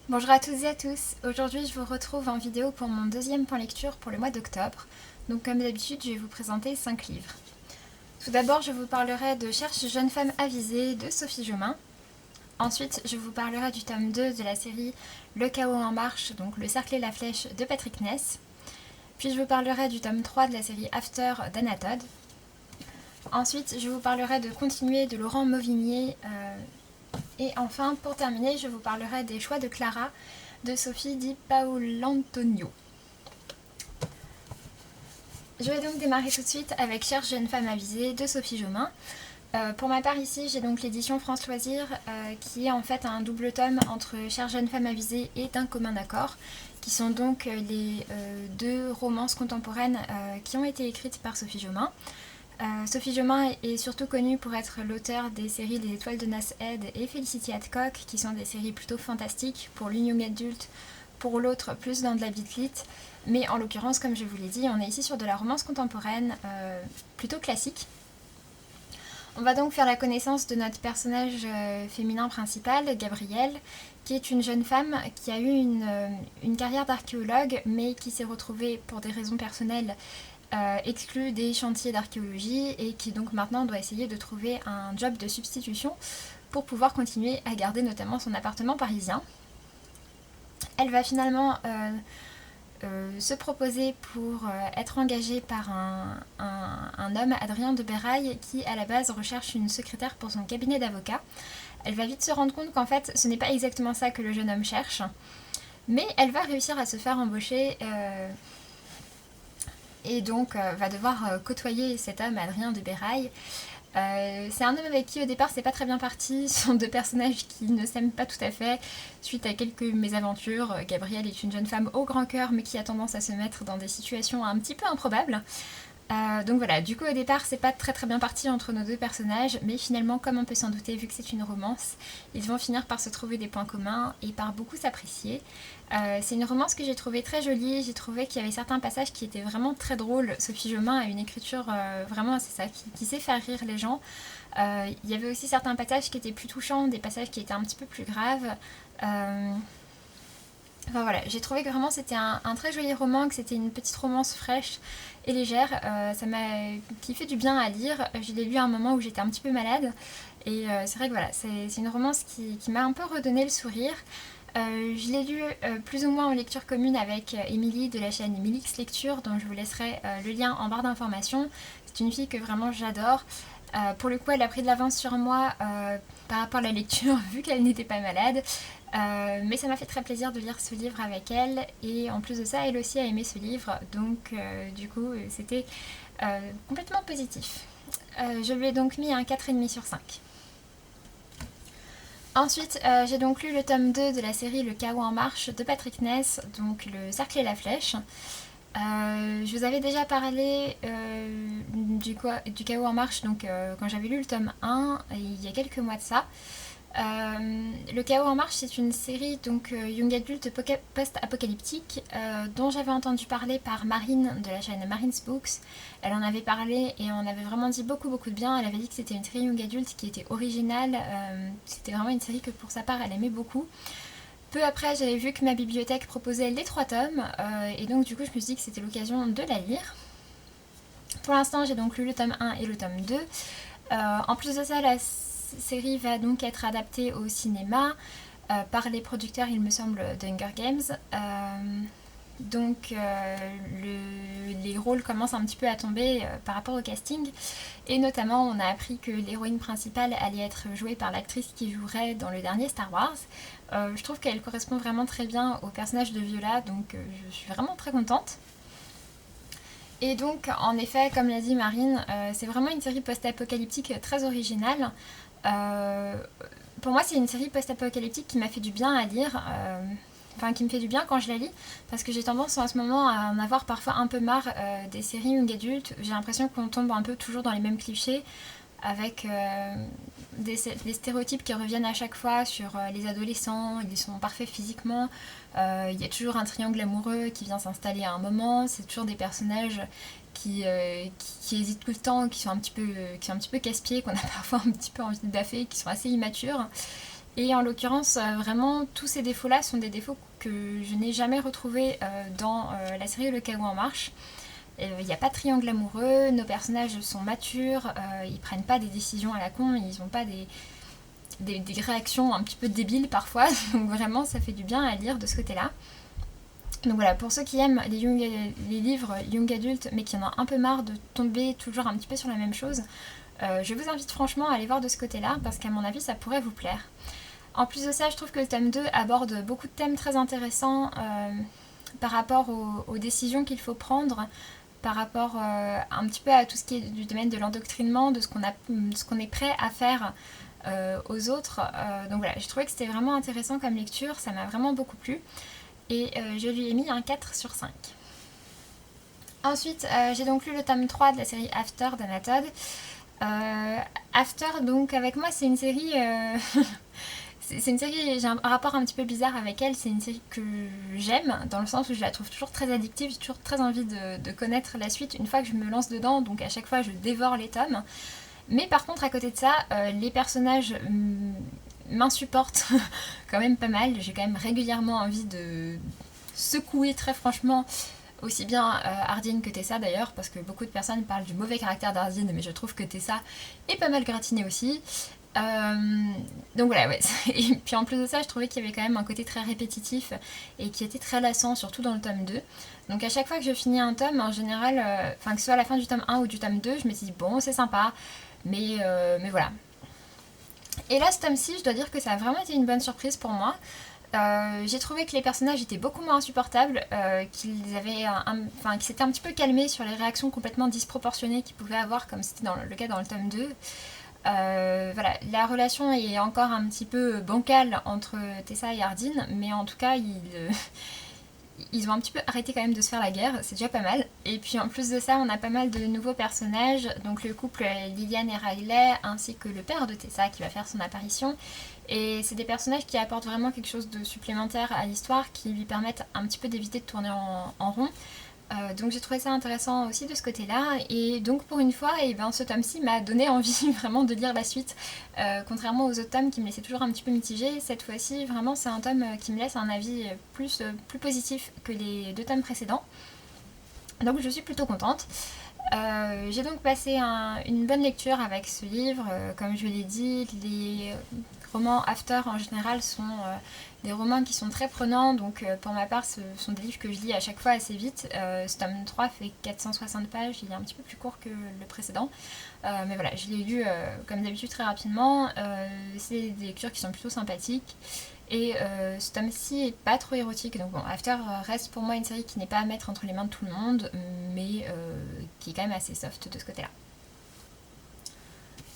Bonjour à toutes et à tous, aujourd'hui je vous retrouve en vidéo pour mon deuxième point lecture pour le mois d'octobre. Donc comme d'habitude je vais vous présenter 5 livres. Tout d'abord je vous parlerai de Cherche jeune femme avisée de Sophie Jomain. Ensuite je vous parlerai du tome 2 de la série Le chaos en marche, donc Le cercle et la flèche de Patrick Ness. Puis je vous parlerai du tome 3 de la série After d'Anna Todd. Ensuite je vous parlerai de Continuer de Laurent Mauvignier. Et enfin, pour terminer, je vous parlerai des choix de Clara de Sophie Di Paolantonio. Je vais donc démarrer tout de suite avec Cherche jeune femme avisée de Sophie Jomain. Pour ma part ici, j'ai donc l'édition France Loisirs qui est en fait un double tome entre Cherche jeune femme avisée et D'un commun accord, qui sont donc les deux romances contemporaines qui ont été écrites par Sophie Jomain. Sophie Jomain est surtout connue pour être l'auteur des séries Les Étoiles de Nasheed et Felicity Hadcock, qui sont des séries plutôt fantastiques, pour l'une young adulte, pour l'autre plus dans de la bitlit. Mais en l'occurrence, comme je vous l'ai dit, on est ici sur de la romance contemporaine plutôt classique. On va donc faire la connaissance de notre personnage féminin principal, Gabrielle, qui est une jeune femme qui a eu une carrière d'archéologue, mais qui s'est retrouvée pour des raisons personnelles exclue des chantiers d'archéologie et qui donc maintenant doit essayer de trouver un job de substitution pour pouvoir continuer à garder notamment son appartement parisien. Elle va finalement se proposer pour être engagée par un homme, Adrien de Béraille, qui à la base recherche une secrétaire pour son cabinet d'avocat. Elle va vite se rendre compte qu'en fait ce n'est pas exactement ça que le jeune homme cherche, mais elle va réussir à se faire embaucher et donc va devoir côtoyer cet homme, Adrien de Béraille. C'est un homme avec qui au départ c'est pas très bien parti, ce sont deux personnages qui ne s'aiment pas tout à fait suite à quelques mésaventures. Gabrielle est une jeune femme au grand cœur mais qui a tendance à se mettre dans des situations un petit peu improbables. Donc voilà, du coup au départ c'est pas très bien parti entre nos deux personnages, mais finalement comme on peut s'en douter, vu que c'est une romance, ils vont finir par se trouver des points communs et par beaucoup s'apprécier. C'est une romance que j'ai trouvée très jolie, j'ai trouvé qu'il y avait certains passages qui étaient vraiment très drôles. Sophie Jomain a une écriture vraiment, c'est ça, qui sait faire rire les gens. Il y avait aussi certains passages qui étaient plus touchants, des passages qui étaient un petit peu plus graves. Enfin voilà, j'ai trouvé que vraiment c'était un très joli roman, que c'était une petite romance fraîche et légère. Ça m'a fait du bien à lire. Je l'ai lu à un moment où j'étais un petit peu malade. Et c'est vrai que voilà, c'est une romance qui m'a un peu redonné le sourire. Je l'ai lu plus ou moins en lecture commune avec Émilie de la chaîne Emilix Lecture, dont je vous laisserai le lien en barre d'informations. C'est une fille que vraiment j'adore. Pour le coup, elle a pris de l'avance sur moi par rapport à la lecture, vu qu'elle n'était pas malade. Mais ça m'a fait très plaisir de lire ce livre avec elle. Et en plus de ça, elle aussi a aimé ce livre. Donc, du coup, c'était complètement positif. Je lui ai donc mis un 4,5 sur 5. Ensuite, j'ai donc lu le tome 2 de la série Le chaos en marche de Patrick Ness, donc Le cercle et la flèche. Je vous avais déjà parlé du chaos en marche donc, quand j'avais lu le tome 1, il y a quelques mois de ça. Le chaos en marche, c'est une série donc young adulte post-apocalyptique dont j'avais entendu parler par Marine de la chaîne Marine's Books. Elle en avait parlé et on avait vraiment dit beaucoup de bien. Elle avait dit que c'était une série young adulte qui était originale. C'était vraiment une série que pour sa part elle aimait beaucoup. Peu après, j'avais vu que ma bibliothèque proposait les 3 tomes et donc du coup je me suis dit que c'était l'occasion de la lire. Pour l'instant, j'ai donc lu le tome 1 et le tome 2. En plus de ça, la série va donc être adaptée au cinéma par les producteurs, il me semble, d'Hunger Games. Donc les rôles commencent un petit peu à tomber par rapport au casting. Et notamment, on a appris que l'héroïne principale allait être jouée par l'actrice qui jouerait dans le dernier Star Wars. Je trouve qu'elle correspond vraiment très bien au personnage de Viola, donc je suis vraiment très contente. Et donc, en effet, comme l'a dit Marine, c'est vraiment une série post-apocalyptique très originale. Pour moi, c'est une série post-apocalyptique qui m'a fait du bien à lire, enfin qui me fait du bien quand je la lis, parce que j'ai tendance en ce moment à en avoir parfois un peu marre des séries young adultes. J'ai l'impression qu'on tombe un peu toujours dans les mêmes clichés, avec des stéréotypes qui reviennent à chaque fois sur les adolescents. Ils sont parfaits physiquement, il y a toujours un triangle amoureux qui vient s'installer à un moment, c'est toujours des personnages qui hésitent tout le temps, qui sont un petit peu casse-pieds, qu'on a parfois un petit peu envie de baffer, qui sont assez immatures. Et en l'occurrence, vraiment, tous ces défauts-là sont des défauts que je n'ai jamais retrouvés dans la série Le Cagot en Marche. Il n'y a pas de triangle amoureux, nos personnages sont matures, ils prennent pas des décisions à la con, ils n'ont pas des réactions un petit peu débiles parfois, donc vraiment ça fait du bien à lire de ce côté-là. Donc voilà, pour ceux qui aiment les livres young adultes mais qui en ont un peu marre de tomber toujours un petit peu sur la même chose, je vous invite franchement à aller voir de ce côté-là parce qu'à mon avis ça pourrait vous plaire. En plus de ça, je trouve que le tome 2 aborde beaucoup de thèmes très intéressants par rapport aux décisions qu'il faut prendre, par rapport un petit peu à tout ce qui est du domaine de l'endoctrinement, de ce qu'on est prêt à faire aux autres. Donc voilà, j'ai trouvé que c'était vraiment intéressant comme lecture, ça m'a vraiment beaucoup plu. Et je lui ai mis un 4 sur 5. Ensuite, j'ai donc lu le tome 3 de la série After d'Anna Todd. After, donc avec moi, c'est une série... c'est une série, j'ai un rapport un petit peu bizarre avec elle, c'est une série que j'aime, dans le sens où je la trouve toujours très addictive, j'ai toujours très envie de connaître la suite une fois que je me lance dedans, donc à chaque fois je dévore les tomes. Mais par contre, à côté de ça, les personnages m'insupportent quand même pas mal, j'ai quand même régulièrement envie de secouer très franchement aussi bien Ardyn que Tessa d'ailleurs, parce que beaucoup de personnes parlent du mauvais caractère d'Ardyn, mais je trouve que Tessa est pas mal gratinée aussi. Donc voilà, ouais. Et puis en plus de ça, je trouvais qu'il y avait quand même un côté très répétitif et qui était très lassant, surtout dans le tome 2. Donc à chaque fois que je finis un tome, en général, enfin que ce soit à la fin du tome 1 ou du tome 2, je me suis dit bon, c'est sympa, mais voilà. Et là, ce tome-ci, je dois dire que ça a vraiment été une bonne surprise pour moi. J'ai trouvé que les personnages étaient beaucoup moins insupportables, qu'ils s'étaient un petit peu calmés sur les réactions complètement disproportionnées qu'ils pouvaient avoir, comme c'était le cas dans le tome 2. Voilà, la relation est encore un petit peu bancale entre Tessa et Ardyn, mais en tout cas, ils ont un petit peu arrêté quand même de se faire la guerre, c'est déjà pas mal. Et puis en plus de ça, on a pas mal de nouveaux personnages, donc le couple Liliane et Riley, ainsi que le père de Tessa qui va faire son apparition. Et c'est des personnages qui apportent vraiment quelque chose de supplémentaire à l'histoire, qui lui permettent un petit peu d'éviter de tourner en rond. Donc j'ai trouvé ça intéressant aussi de ce côté-là, et donc pour une fois, ce tome-ci m'a donné envie vraiment de lire la suite, contrairement aux autres tomes qui me laissaient toujours un petit peu mitigée. Cette fois-ci, vraiment c'est un tome qui me laisse un avis plus positif que les 2 tomes précédents, donc je suis plutôt contente. J'ai donc passé une bonne lecture avec ce livre. Comme je l'ai dit, les romans After en général sont des romans qui sont très prenants, donc pour ma part ce sont des livres que je lis à chaque fois assez vite. Ce tome 3 fait 460 pages, il est un petit peu plus court que le précédent, mais voilà, je l'ai lu comme d'habitude très rapidement. C'est des lectures qui sont plutôt sympathiques. Et ce tome-ci est pas trop érotique, donc bon, After reste pour moi une série qui n'est pas à mettre entre les mains de tout le monde, mais qui est quand même assez soft de ce côté-là.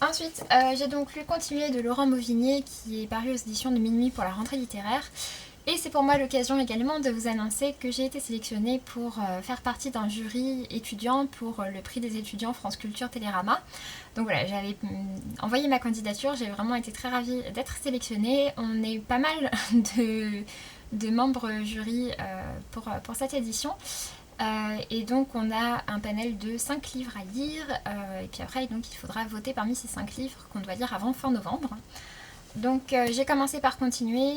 Ensuite, j'ai donc lu Continuer de Laurent Mauvigné, qui est paru aux éditions de Minuit pour la rentrée littéraire. Et c'est pour moi l'occasion également de vous annoncer que j'ai été sélectionnée pour faire partie d'un jury étudiant pour le prix des étudiants France Culture Télérama. Donc voilà, j'avais envoyé ma candidature, j'ai vraiment été très ravie d'être sélectionnée. On est pas mal de membres jury pour cette édition. Et donc on a un panel de 5 livres à lire, et puis après donc, il faudra voter parmi ces 5 livres qu'on doit lire avant fin novembre. Donc j'ai commencé par Continuer,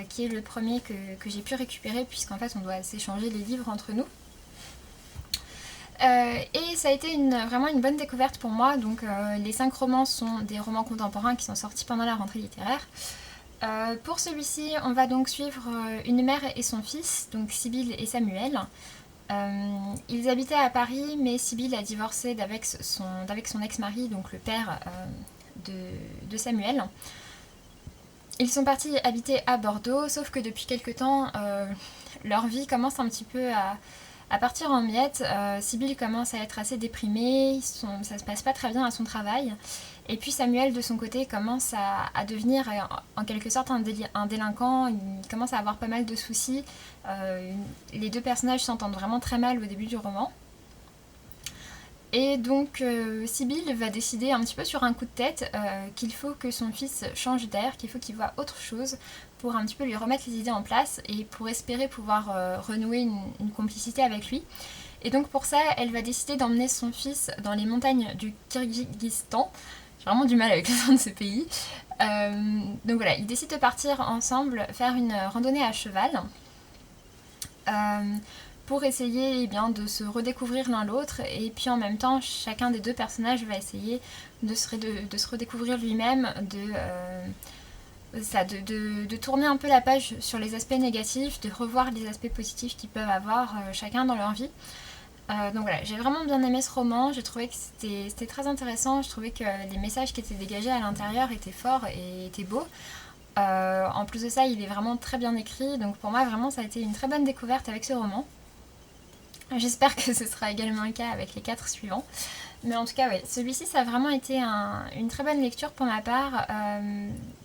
qui est le premier que j'ai pu récupérer, puisqu'en fait on doit s'échanger les livres entre nous. Et ça a été vraiment une bonne découverte pour moi. Donc les 5 romans sont des romans contemporains qui sont sortis pendant la rentrée littéraire. Pour celui-ci, on va donc suivre une mère et son fils, donc Sibylle et Samuel. Ils habitaient à Paris, mais Sibylle a divorcé d'avec son ex-mari, donc le père de Samuel. Ils sont partis habiter à Bordeaux, sauf que depuis quelque temps, leur vie commence un petit peu à partir en miettes. Sibylle commence à être assez déprimée, ça se passe pas très bien à son travail. Et puis Samuel, de son côté, commence à devenir en quelque sorte un délinquant, il commence à avoir pas mal de soucis. Les 2 personnages s'entendent vraiment très mal au début du roman. Et donc Sibylle va décider un petit peu sur un coup de tête qu'il faut que son fils change d'air, qu'il faut qu'il voit autre chose pour un petit peu lui remettre les idées en place et pour espérer pouvoir renouer une complicité avec lui. Et donc pour ça, elle va décider d'emmener son fils dans les montagnes du Kyrgyzstan, j'ai vraiment du mal avec le nom de ce pays. Donc voilà, ils décident de partir ensemble faire une randonnée à cheval pour essayer de se redécouvrir l'un l'autre, et puis en même temps chacun des deux personnages va essayer de se redécouvrir lui-même, de tourner un peu la page sur les aspects négatifs, de revoir les aspects positifs qu'ils peuvent avoir chacun dans leur vie. Donc voilà, j'ai vraiment bien aimé ce roman, j'ai trouvé que c'était très intéressant, je trouvais que les messages qui étaient dégagés à l'intérieur étaient forts et étaient beaux. En plus de ça, il est vraiment très bien écrit, donc pour moi vraiment ça a été une très bonne découverte avec ce roman. J'espère que ce sera également le cas avec les 4 suivants. Mais en tout cas, oui, celui-ci, ça a vraiment été une très bonne lecture pour ma part.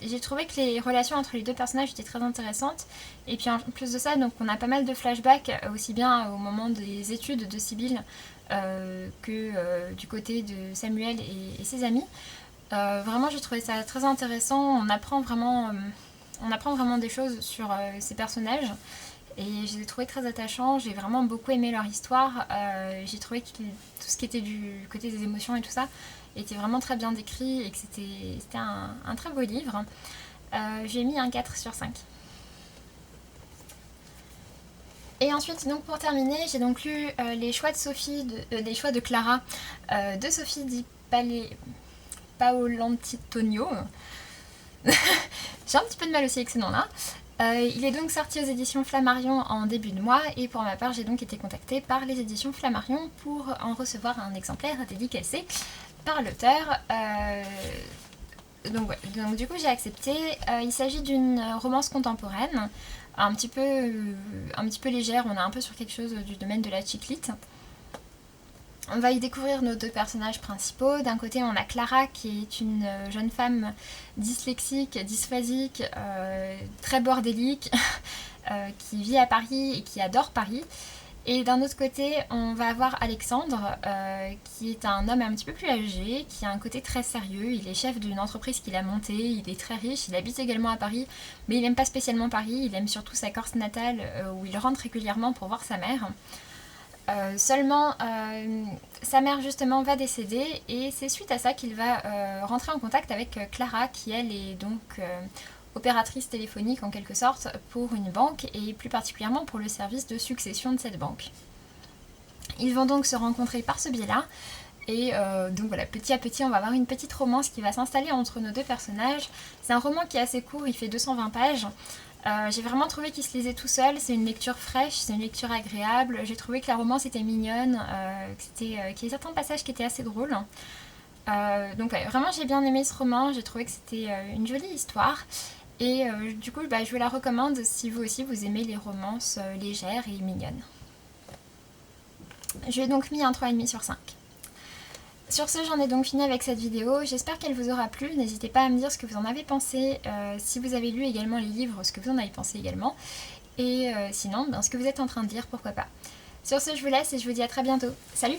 J'ai trouvé que les relations entre les deux personnages étaient très intéressantes. Et puis en plus de ça, donc, on a pas mal de flashbacks, aussi bien au moment des études de Sibylle que du côté de Samuel et ses amis. Vraiment, j'ai trouvé ça très intéressant. On apprend vraiment des choses sur ces personnages. Et je les ai trouvés très attachants, j'ai vraiment beaucoup aimé leur histoire, j'ai trouvé que tout ce qui était du côté des émotions et tout ça était vraiment très bien décrit et que c'était un très beau livre. J'ai mis un 4 sur 5. Et ensuite, donc pour terminer, j'ai donc lu les choix de Clara de Sophie Di Paolantonio. J'ai un petit peu de mal aussi avec ce nom-là. Il est donc sorti aux éditions Flammarion en début de mois, et pour ma part j'ai donc été contactée par les éditions Flammarion pour en recevoir un exemplaire dédicacé par l'auteur. Donc du coup j'ai accepté. Il s'agit d'une romance contemporaine, un petit peu légère, on est un peu sur quelque chose du domaine de la chiclite. On va y découvrir nos deux personnages principaux. D'un côté, on a Clara, qui est une jeune femme dyslexique, dysphasique, très bordélique, qui vit à Paris et qui adore Paris. Et d'un autre côté, on va avoir Alexandre, qui est un homme un petit peu plus âgé, qui a un côté très sérieux. Il est chef d'une entreprise qu'il a montée, il est très riche, il habite également à Paris, mais il n'aime pas spécialement Paris, il aime surtout sa Corse natale, où il rentre régulièrement pour voir sa mère. Seulement, sa mère justement va décéder, et c'est suite à ça qu'il va rentrer en contact avec Clara, qui elle est donc opératrice téléphonique en quelque sorte pour une banque, et plus particulièrement pour le service de succession de cette banque. Ils vont donc se rencontrer par ce biais-là, et donc voilà, petit à petit on va avoir une petite romance qui va s'installer entre nos deux personnages. C'est un roman qui est assez court, il fait 220 pages. J'ai vraiment trouvé qu'il se lisait tout seul, c'est une lecture fraîche, c'est une lecture agréable, j'ai trouvé que la romance était mignonne, qu'il y avait certains passages qui étaient assez drôles. Donc ouais, vraiment j'ai bien aimé ce roman, j'ai trouvé que c'était une jolie histoire, et du coup je vous la recommande si vous aussi vous aimez les romances légères et mignonnes. Je lui ai donc mis un 3,5 sur 5. Sur ce, j'en ai donc fini avec cette vidéo, j'espère qu'elle vous aura plu, n'hésitez pas à me dire ce que vous en avez pensé, si vous avez lu également les livres, ce que vous en avez pensé également, et sinon, ce que vous êtes en train de lire, pourquoi pas. Sur ce, je vous laisse et je vous dis à très bientôt. Salut!